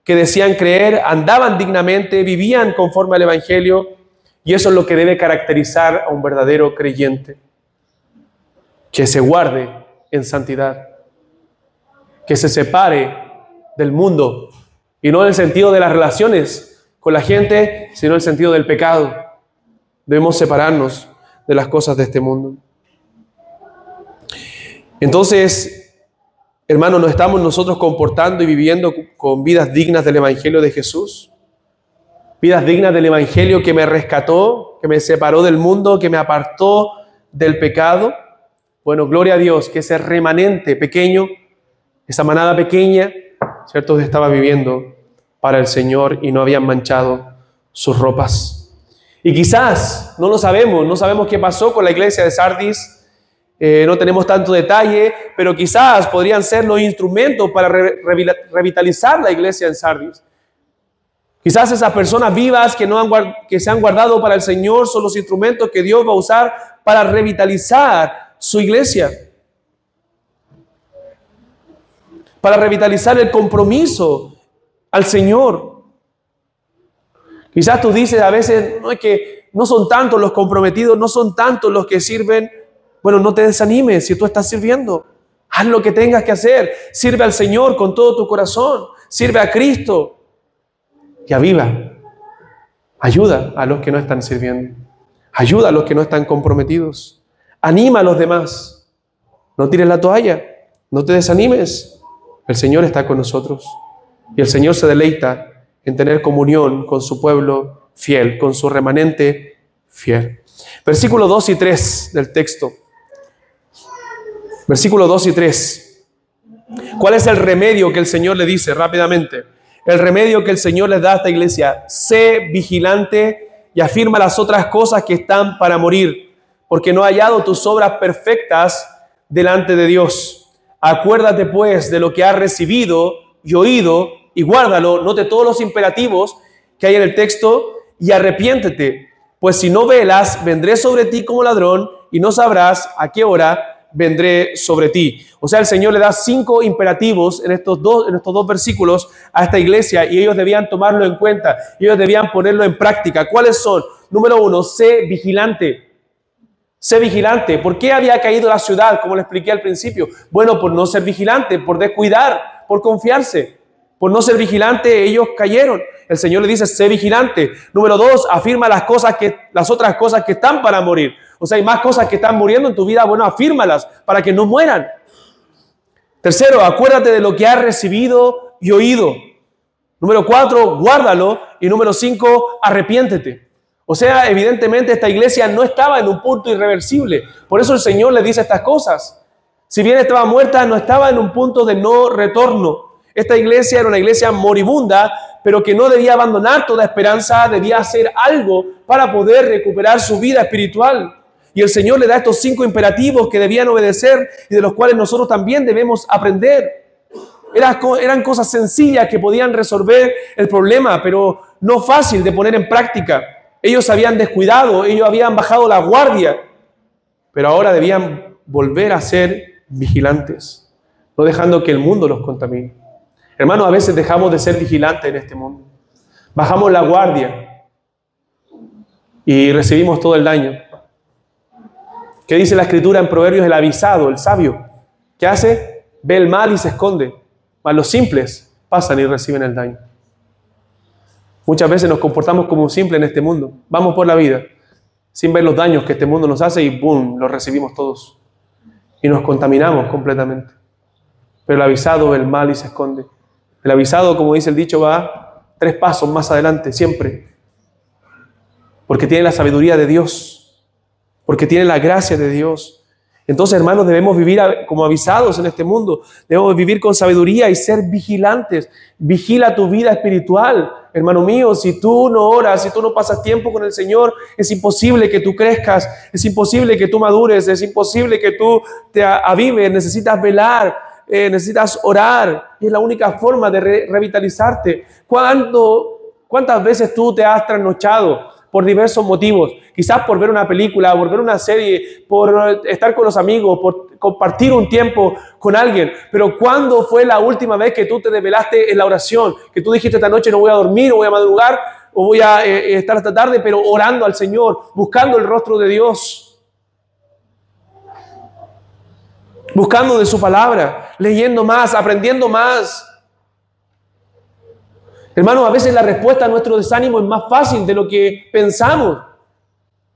que decían creer, andaban dignamente, vivían conforme al Evangelio. Y eso es lo que debe caracterizar a un verdadero creyente. Que se guarde en santidad. Que se separe del mundo. Y no en el sentido de las relaciones con la gente, sino en el sentido del pecado. Debemos separarnos de las cosas de este mundo. Entonces, hermanos, ¿no estamos nosotros comportando y viviendo con vidas dignas del Evangelio de Jesús? Vidas dignas del Evangelio que me rescató, que me separó del mundo, que me apartó del pecado. Bueno, gloria a Dios, que ese remanente pequeño, esa manada pequeña, ¿cierto?, estaba viviendo para el Señor y no habían manchado sus ropas. Y quizás, no lo sabemos, no sabemos qué pasó con la iglesia de Sardis, no tenemos tanto detalle, pero quizás podrían ser los instrumentos para revitalizar la iglesia en Sardis. Quizás esas personas vivas que se han guardado para el Señor son los instrumentos que Dios va a usar para revitalizar su iglesia. Para revitalizar el compromiso al Señor. Quizás tú dices a veces, no, es que no son tantos los comprometidos, no son tantos los que sirven. Bueno, no te desanimes si tú estás sirviendo. Haz lo que tengas que hacer. Sirve al Señor con todo tu corazón. Sirve a Cristo. Y aviva. Ayuda a los que no están sirviendo. Ayuda a los que no están comprometidos. Anima a los demás. No tires la toalla. No te desanimes. El Señor está con nosotros. Y el Señor se deleita en tener comunión con su pueblo fiel, con su remanente fiel. Versículos 2 y 3 del texto. Versículos 2 y 3. ¿Cuál es el remedio que el Señor le dice rápidamente? El remedio que el Señor les da a esta iglesia. Sé vigilante y afirma las otras cosas que están para morir, porque no he hallado tus obras perfectas delante de Dios. Acuérdate pues de lo que has recibido y oído y guárdalo. Note todos los imperativos que hay en el texto y arrepiéntete, pues si no velas, vendré sobre ti como ladrón y no sabrás a qué hora vendré sobre ti. O sea, el Señor le da 5 imperativos en estos dos versículos a esta iglesia y ellos debían tomarlo en cuenta, ellos debían ponerlo en práctica. ¿Cuáles son? Número 1, sé vigilante. Sé vigilante. ¿Por qué había caído la ciudad? Como le expliqué al principio. Bueno, por no ser vigilante, por descuidar, por confiarse. Por no ser vigilante, ellos cayeron. El Señor le dice, sé vigilante. Número 2, afirma las otras cosas que están para morir. O sea, hay más cosas que están muriendo en tu vida. Bueno, afírmalas para que no mueran. Tercero, acuérdate de lo que has recibido y oído. Número 4, guárdalo. Y número 5, arrepiéntete. O sea, evidentemente esta iglesia no estaba en un punto irreversible. Por eso el Señor le dice estas cosas. Si bien estaba muerta, no estaba en un punto de no retorno. Esta iglesia era una iglesia moribunda, pero que no debía abandonar toda esperanza, debía hacer algo para poder recuperar su vida espiritual. Y el Señor le da estos 5 imperativos que debían obedecer y de los cuales nosotros también debemos aprender. Eran cosas sencillas que podían resolver el problema, pero no fácil de poner en práctica. Ellos habían descuidado, ellos habían bajado la guardia, pero ahora debían volver a ser vigilantes, no dejando que el mundo los contamine. Hermanos, a veces dejamos de ser vigilantes en este mundo. Bajamos la guardia y recibimos todo el daño. ¿Qué dice la Escritura en Proverbios? El avisado, el sabio, ¿qué hace? Ve el mal y se esconde. mas los simples pasan y reciben el daño. Muchas veces nos comportamos como un simple en este mundo. Vamos por la vida sin ver los daños que este mundo nos hace y ¡boom!, los recibimos todos. Y nos contaminamos completamente. Pero el avisado ve el mal y se esconde. El avisado, como dice el dicho, va 3 pasos más adelante, siempre. Porque tiene la sabiduría de Dios. Porque tiene la gracia de Dios. Entonces, hermanos, debemos vivir como avisados en este mundo. Debemos vivir con sabiduría y ser vigilantes. Vigila tu vida espiritual. Hermano mío, si tú no oras, si tú no pasas tiempo con el Señor, es imposible que tú crezcas, es imposible que tú madures, es imposible que tú te avives. Necesitas velar, necesitas orar. Y es la única forma de revitalizarte. ¿Cuántas veces tú te has trasnochado por diversos motivos? Quizás por ver una película, por ver una serie, por estar con los amigos, por compartir un tiempo con alguien. Pero ¿cuándo fue la última vez que tú te desvelaste en la oración? Que tú dijiste: esta noche no voy a dormir, o voy a madrugar, o voy a estar hasta tarde, pero orando al Señor, buscando el rostro de Dios, buscando de su palabra, leyendo más, aprendiendo más. Hermanos, a veces la respuesta a nuestro desánimo es más fácil de lo que pensamos.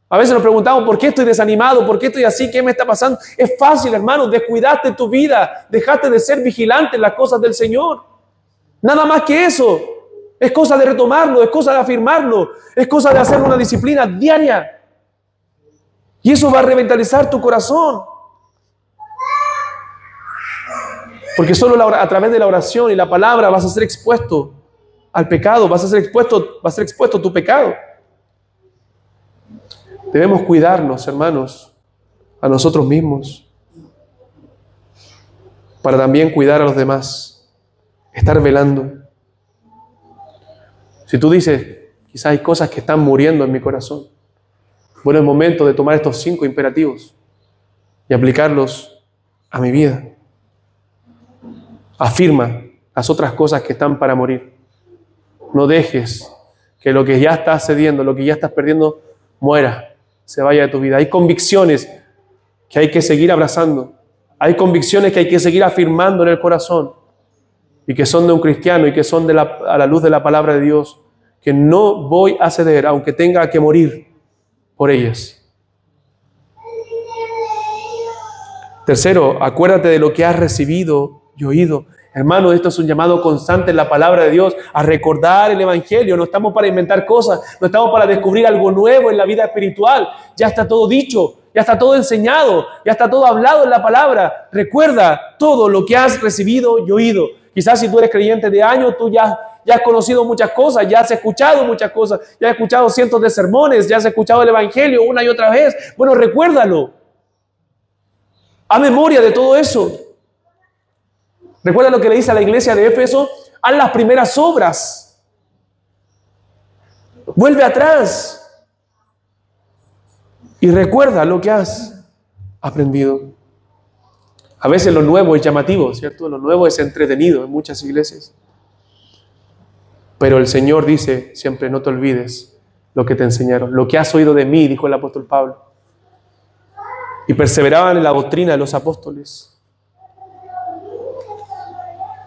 A veces nos preguntamos: ¿por qué estoy desanimado? ¿Por qué estoy así? ¿Qué me está pasando? Es fácil, hermanos, descuidaste tu vida, dejaste de ser vigilante en las cosas del Señor. Nada más que eso. Es cosa de retomarlo, es cosa de afirmarlo, es cosa de hacer una disciplina diaria. Y eso va a revitalizar tu corazón. Porque solo a través de la oración y la palabra vas a ser expuesto al pecado, va a ser expuesto tu pecado. Debemos cuidarnos, hermanos, a nosotros mismos, para también cuidar a los demás, estar velando. Si tú dices: quizás hay cosas que están muriendo en mi corazón, bueno, es momento de tomar estos 5 imperativos y aplicarlos a mi vida. Afirma las otras cosas que están para morir. No dejes que lo que ya estás cediendo, lo que ya estás perdiendo, muera, se vaya de tu vida. Hay convicciones que hay que seguir abrazando. Hay convicciones que hay que seguir afirmando en el corazón y que son de un cristiano y que son a la luz de la palabra de Dios, que no voy a ceder aunque tenga que morir por ellas. Tercero, acuérdate de lo que has recibido y oído. Hermano, esto es un llamado constante en la palabra de Dios a recordar el Evangelio. No estamos para inventar cosas, no estamos para descubrir algo nuevo en la vida espiritual. Ya está todo dicho, ya está todo enseñado, ya está todo hablado en la palabra. Recuerda todo lo que has recibido y oído. Quizás si tú eres creyente de años, tú ya has conocido muchas cosas, ya has escuchado muchas cosas, ya has escuchado cientos de sermones, ya has escuchado el Evangelio una y otra vez. Bueno, recuérdalo. Haz memoria de todo eso. Recuerda lo que le dice a la iglesia de Éfeso: haz las primeras obras. Vuelve atrás y recuerda lo que has aprendido. A veces lo nuevo es llamativo, ¿cierto? Lo nuevo es entretenido en muchas iglesias. Pero el Señor dice siempre: no te olvides lo que te enseñaron, lo que has oído de mí, dijo el apóstol Pablo. Y perseveraban en la doctrina de los apóstoles.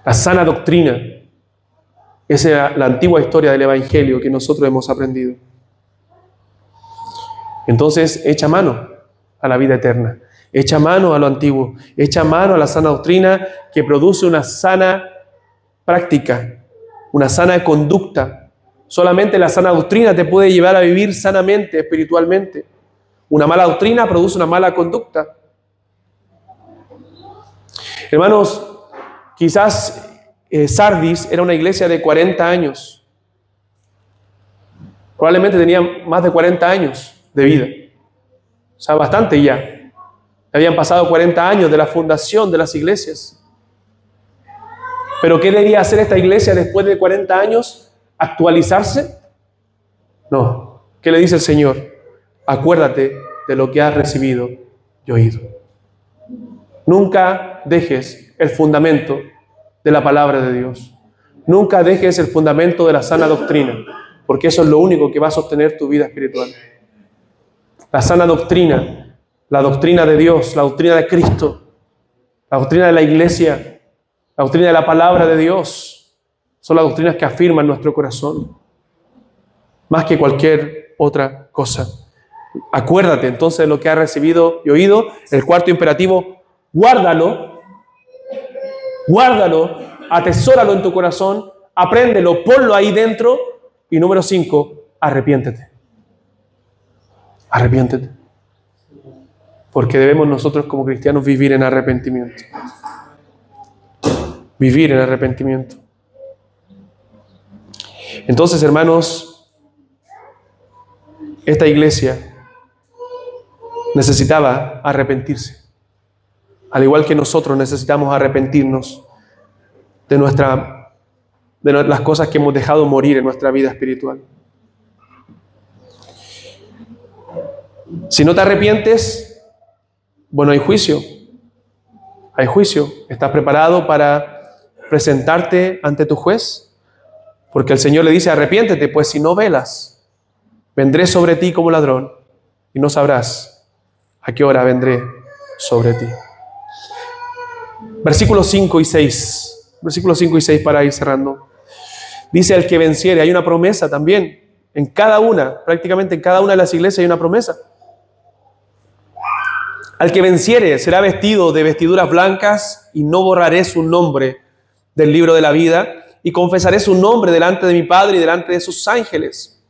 La sana doctrina. Esa es la antigua historia del Evangelio que nosotros hemos aprendido. Entonces, echa mano a la vida eterna. Echa mano a lo antiguo. Echa mano a la sana doctrina que produce una sana práctica, una sana conducta. Solamente la sana doctrina te puede llevar a vivir sanamente, espiritualmente. Una mala doctrina produce una mala conducta. Hermanos, quizás Sardis era una iglesia de 40 años. Probablemente tenía más de 40 años de vida. O sea, bastante ya. Habían pasado 40 años de la fundación de las iglesias. ¿Pero qué debía hacer esta iglesia después de 40 años? ¿Actualizarse? No. ¿Qué le dice el Señor? Acuérdate de lo que has recibido y oído. Nunca dejes el fundamento de la palabra de Dios. Nunca dejes el fundamento de la sana doctrina, porque eso es lo único que va a sostener tu vida espiritual. La sana doctrina, la doctrina de Dios, la doctrina de Cristo, la doctrina de la iglesia, La doctrina de la palabra de Dios son las doctrinas que afirman nuestro corazón, más que cualquier otra cosa. Acuérdate entonces de lo que has recibido y oído. El cuarto imperativo, guárdalo, atesóralo en tu corazón, apréndelo, ponlo ahí dentro. Y número 5, arrepiéntete. Arrepiéntete. Porque debemos nosotros como cristianos vivir en arrepentimiento. Vivir en arrepentimiento. Entonces, hermanos, esta iglesia necesitaba arrepentirse. Al igual que nosotros necesitamos arrepentirnos de las cosas que hemos dejado morir en nuestra vida espiritual. Si no te arrepientes, bueno, hay juicio. Hay juicio. ¿Estás preparado para presentarte ante tu juez? Porque el Señor le dice, arrepiéntete, pues si no velas, vendré sobre ti como ladrón y no sabrás a qué hora vendré sobre ti. Versículos 5 y 6. Versículos 5 y 6 para ir cerrando. Dice, el que venciere, hay una promesa también. En cada una, prácticamente en cada una de las iglesias hay una promesa. Al que venciere será vestido de vestiduras blancas y no borraré su nombre del libro de la vida y confesaré su nombre delante de mi Padre y delante de sus ángeles.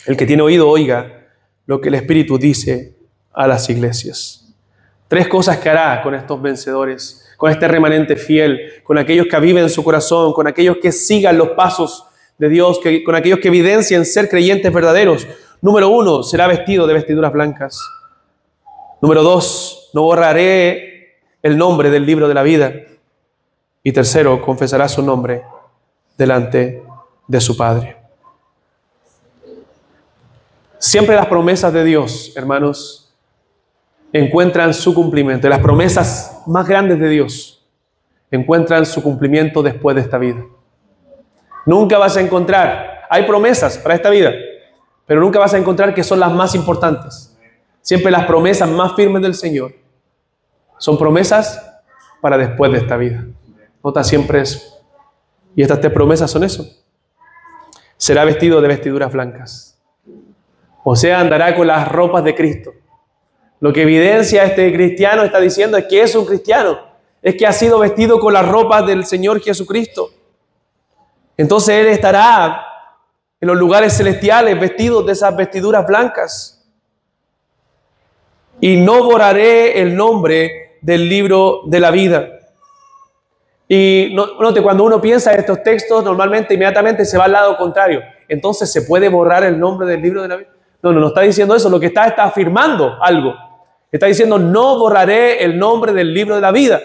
El que tiene oído, oiga lo que el Espíritu dice a las iglesias. 3 cosas que hará con estos vencedores, con este remanente fiel, con aquellos que aviven su corazón, con aquellos que sigan los pasos de Dios, con aquellos que evidencien ser creyentes verdaderos. Número 1, será vestido de vestiduras blancas. Número 2, no borraré el nombre del libro de la vida. Y tercero, confesará su nombre delante de su Padre. Siempre las promesas de Dios, hermanos, encuentran su cumplimiento. Las promesas más grandes de Dios encuentran su cumplimiento después de esta vida. Nunca vas a encontrar, hay promesas para esta vida, pero nunca vas a encontrar que son las más importantes. Siempre las promesas más firmes del Señor son promesas para después de esta vida. Nota siempre eso. Y estas 3 promesas son eso. Será vestido de vestiduras blancas. O sea, andará con las ropas de Cristo. Lo que evidencia este cristiano está diciendo es que es un cristiano. Es que ha sido vestido con las ropas del Señor Jesucristo. Entonces Él estará en los lugares celestiales vestido de esas vestiduras blancas. Y no borraré el nombre del libro de la vida. Y note, cuando uno piensa en estos textos, normalmente, inmediatamente se va al lado contrario. Entonces, ¿se puede borrar el nombre del libro de la vida? No está diciendo eso. Lo que está afirmando algo. Está diciendo, no borraré el nombre del libro de la vida.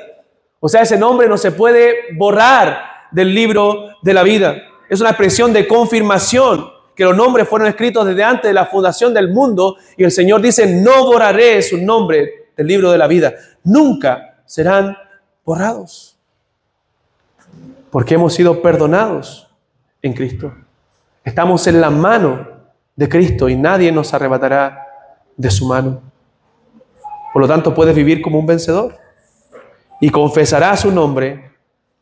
O sea, ese nombre no se puede borrar del libro de la vida. Es una expresión de confirmación que los nombres fueron escritos desde antes de la fundación del mundo, y el Señor dice, no borraré su nombre del libro de la vida. Nunca serán borrados. Porque hemos sido perdonados en Cristo. Estamos en la mano de Cristo y nadie nos arrebatará de su mano. Por lo tanto, puedes vivir como un vencedor y confesará su nombre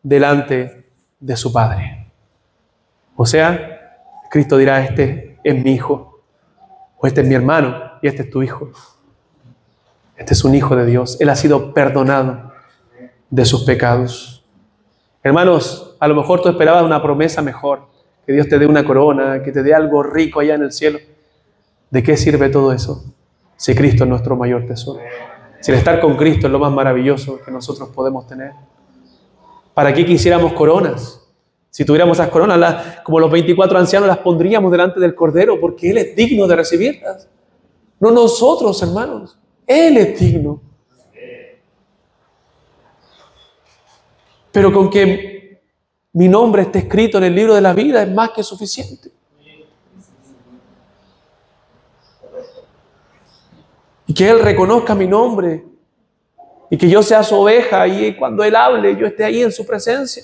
delante de su Padre. O sea, Cristo dirá, este es mi hijo, o este es mi hermano, y este es tu hijo. Este es un hijo de Dios. Él ha sido perdonado de sus pecados. Hermanos, a lo mejor tú esperabas una promesa mejor, que Dios te dé una corona, que te dé algo rico allá en el cielo. ¿De qué sirve todo eso? Si Cristo es nuestro mayor tesoro. Si el estar con Cristo es lo más maravilloso que nosotros podemos tener. ¿Para qué quisiéramos coronas? Si tuviéramos esas coronas, como los 24 ancianos, las pondríamos delante del Cordero, porque Él es digno de recibirlas. No nosotros, hermanos. Él es digno. Pero con que mi nombre esté escrito en el libro de la vida es más que suficiente. Y que Él reconozca mi nombre. Y que yo sea su oveja y cuando Él hable, yo esté ahí en su presencia.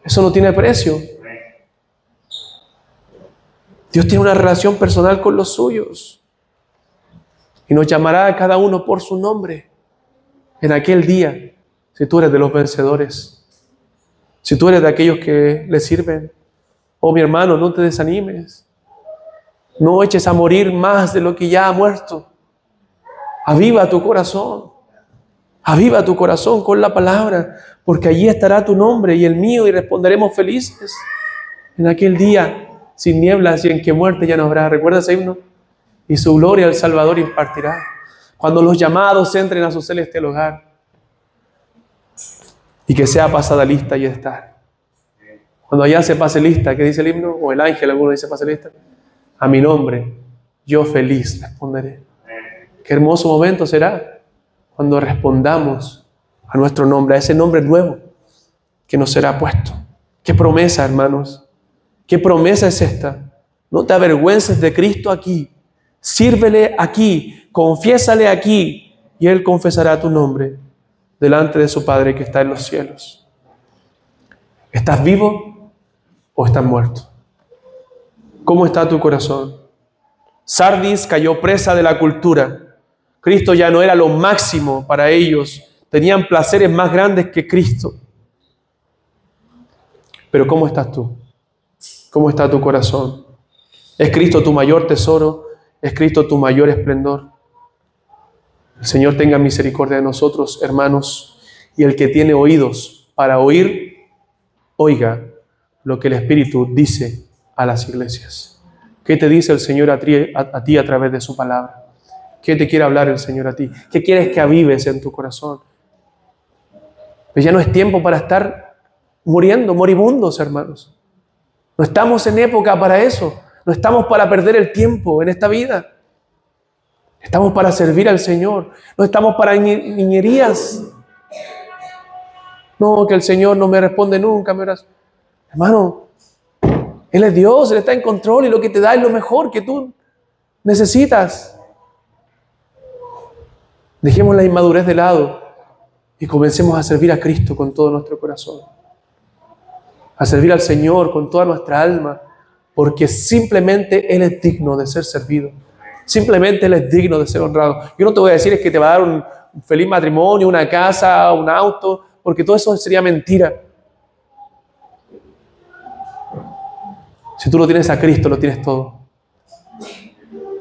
Eso no tiene precio. Dios tiene una relación personal con los suyos. Y nos llamará a cada uno por su nombre en aquel día, si tú eres de los vencedores. Si tú eres de aquellos que le sirven, oh mi hermano, no te desanimes. No eches a morir más de lo que ya ha muerto. Aviva tu corazón. Aviva tu corazón con la palabra, porque allí estará tu nombre y el mío y responderemos felices. En aquel día, sin nieblas y en que muerte ya no habrá. ¿Recuerda ese himno? Y su gloria el Salvador impartirá. Cuando los llamados entren a su celestial hogar. Y que sea pasada lista y estar. Cuando allá se pase lista, ¿qué dice el himno? O el ángel, alguno dice pase lista. A mi nombre, yo feliz responderé. Qué hermoso momento será cuando respondamos a nuestro nombre, a ese nombre nuevo que nos será puesto. Qué promesa, hermanos. ¿Qué promesa es esta? No te avergüences de Cristo aquí. Sírvele aquí. Confiésale aquí. Y Él confesará tu nombre delante de su Padre que está en los cielos. ¿Estás vivo o estás muerto? ¿Cómo está tu corazón? Sardis cayó presa de la cultura. Cristo ya no era lo máximo para ellos. Tenían placeres más grandes que Cristo. Pero ¿cómo estás tú? ¿Cómo está tu corazón? ¿Es Cristo tu mayor tesoro? ¿Es Cristo tu mayor esplendor? El Señor tenga misericordia de nosotros, hermanos, y el que tiene oídos para oír, oiga lo que el Espíritu dice a las iglesias. ¿Qué te dice el Señor a ti a través de su palabra? ¿Qué te quiere hablar el Señor a ti? ¿Qué quieres que avives en tu corazón? Pues ya no es tiempo para estar muriendo, moribundos, hermanos. No estamos en época para eso. No estamos para perder el tiempo en esta vida. Estamos para servir al Señor. No estamos para niñerías. No, que el Señor no me responde nunca. Hermano, Él es Dios, Él está en control y lo que te da es lo mejor que tú necesitas. Dejemos la inmadurez de lado y comencemos a servir a Cristo con todo nuestro corazón. A servir al Señor con toda nuestra alma, porque simplemente Él es digno de ser servido. Simplemente Él es digno de ser honrado. Yo no te voy a decir es que te va a dar un feliz matrimonio, una casa, un auto, porque todo eso sería mentira. Si tú lo tienes a Cristo, lo tienes todo.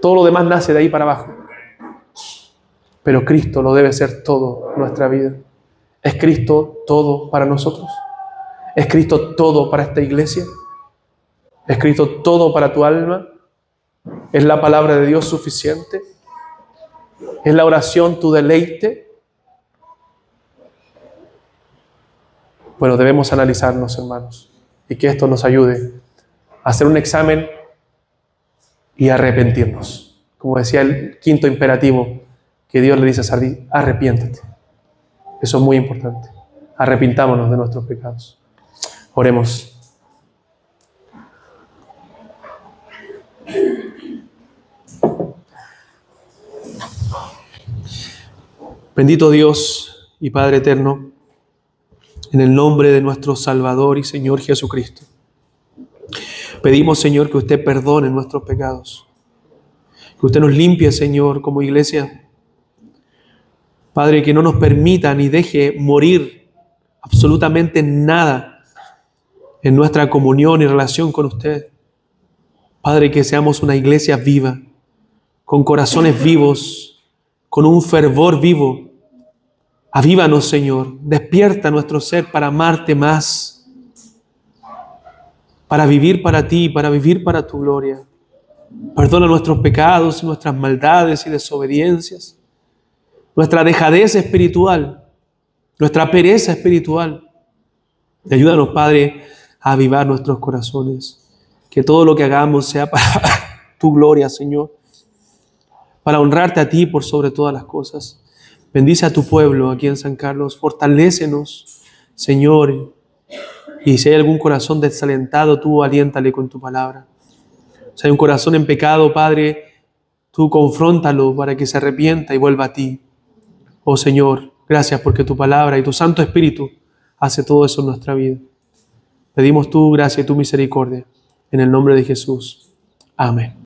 Todo lo demás nace de ahí para abajo. Pero Cristo lo debe ser todo en nuestra vida. ¿Es Cristo todo para nosotros? ¿Es Cristo todo para esta iglesia? ¿Es Cristo todo para tu alma? ¿Es la palabra de Dios suficiente? ¿Es la oración tu deleite? Bueno, debemos analizarnos, hermanos, y que esto nos ayude a hacer un examen y arrepentirnos. Como decía el quinto imperativo que Dios le dice a Sardis, arrepiéntete. Eso es muy importante. Arrepintámonos de nuestros pecados. Oremos. Bendito Dios y Padre eterno, en el nombre de nuestro Salvador y Señor Jesucristo, pedimos, Señor, que usted perdone nuestros pecados, que usted nos limpie, Señor, como iglesia. Padre, que no nos permita ni deje morir absolutamente nada en nuestra comunión y relación con usted. Padre, que seamos una iglesia viva, con corazones vivos, con un fervor vivo. Avívanos, Señor. Despierta nuestro ser para amarte más, para vivir para ti, para vivir para tu gloria. Perdona nuestros pecados, nuestras maldades y desobediencias, nuestra dejadez espiritual, nuestra pereza espiritual. Ayúdanos, Padre, a avivar nuestros corazones. Que todo lo que hagamos sea para tu gloria, Señor, para honrarte a ti por sobre todas las cosas. Bendice a tu pueblo aquí en San Carlos. Fortalécenos, Señor. Y si hay algún corazón desalentado, tú aliéntale con tu palabra. Si hay un corazón en pecado, Padre, tú confróntalo para que se arrepienta y vuelva a ti. Oh Señor, gracias porque tu palabra y tu Santo Espíritu hace todo eso en nuestra vida. Pedimos tu gracia y tu misericordia. En el nombre de Jesús. Amén.